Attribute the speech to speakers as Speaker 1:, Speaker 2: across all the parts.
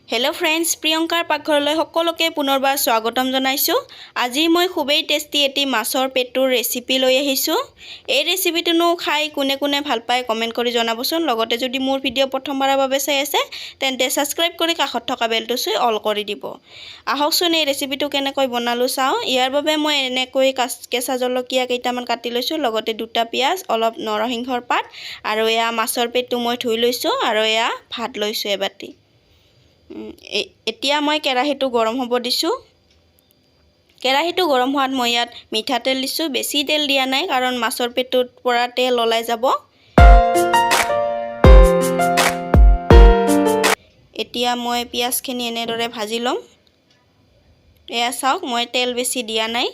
Speaker 1: Hello friends प्रियंकार पाकघरলৈ সকলোকে পুনৰবাৰ স্বাগতম জনাইছো। আজি মই খুবেই টেস্টি এটি মাছৰ পেটুৰ ৰেচিপি লৈ আহিছো। এই ৰেচিপিটো খাই কোনে কোনে ভাল পায় কমেন্ট কৰি জনাবচোন। লগতে যদি মোৰ ভিডিঅ' প্ৰথমবাৰৰ বাবে চাই আছে তেন্তে সাবস্ক্ৰাইব কৰি কাষত থকা বেলটো চুই অল কৰি দিব। আহকচোন এই ৰেচিপিটো কেনেকৈ বনালো চাও। ইয়াৰ বাবে মই এনেকৈ কেঁচা জলকীয়া কেইটামান কাটি লৈছো, লগতে দুটা পিয়াজ, অলপ নৰসিংহৰ পাত আৰু এয়া মাছৰ পেটু মই ধুই লৈছো আৰু এয়া ভাত লৈছো এবাটি। এতিয়া মই কেৰাহীটো গৰম হ'ব দিছো। কেৰাহীটো গৰম হোৱাত মই ইয়াত মিঠাতেল দিছো। বেছি তেল দিয়া নাই কাৰণ মাছৰ পেটুৰ পৰা তেল ওলাই যাব। এতিয়া মই পিয়াজখিনি এনেদৰে ভাজি লম। এয়া চাওক মই তেল বেছি দিয়া নাই।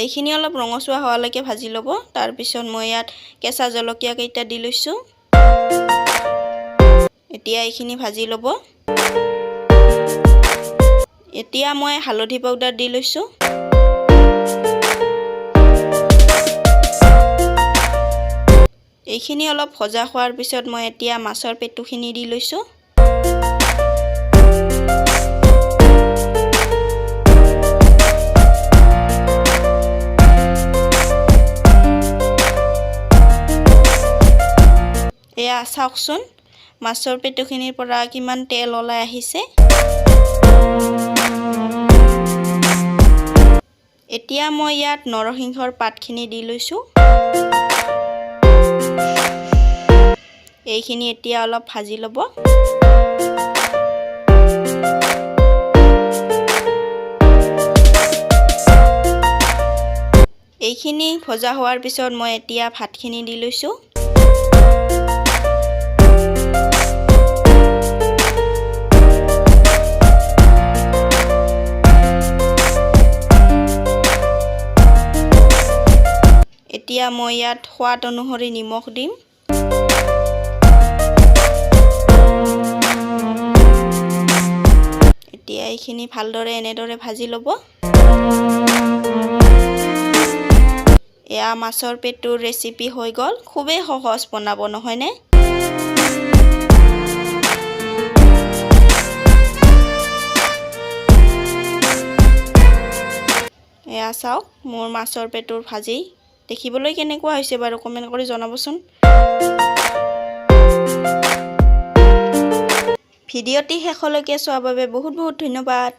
Speaker 1: এইখিনি অলপ ৰঙচুৱা হোৱালৈকে ভাজি ল'ব। তাৰ পিছত মই ইয়াত কেঁচা জলকীয়া কেইটা দি লৈছো। এতিয়া এইখিনি ভাজি ল'ব। এতিয়া মই হালধি পাউডাৰ দি লৈছো। এইখিনি অলপ ভজা হোৱাৰ পিছত মই এতিয়া মাছৰ পেটুখিনি দি লৈছো। এয়া চাওকচোন মাছৰ পেটুখিনিৰ পৰা কিমান তেল ওলাই আহিছে। এতিয়া মই ইয়াত নৰসিংহৰ পাতখিনি দি লৈছো। এইখিনি এতিয়া অলপ ভাজি ল'ব। এইখিনি ভজা হোৱাৰ পিছত মই এতিয়া ভাতখিনি দি লৈছো। এতিয়া মই ইয়াত সোৱাদ অনুসৰি নিমখ দিম। এতিয়া এইখিনি ভালদৰে এনেদৰে ভাজি ল'ব। এয়া মাছৰ পেটুৰ ৰেচিপি হৈ গ'ল। খুবেই সহজ বনাব নহয়নে? এয়া চাওক মোৰ মাছৰ পেটুৰ ভাজি দেখিবলৈ কেনেকুৱা হৈছে বাৰু কমেন্ট কৰি জনাবচোন। ভিডিঅ'টি শেষলৈকে চোৱাৰ বাবে বহুত ধন্যবাদ।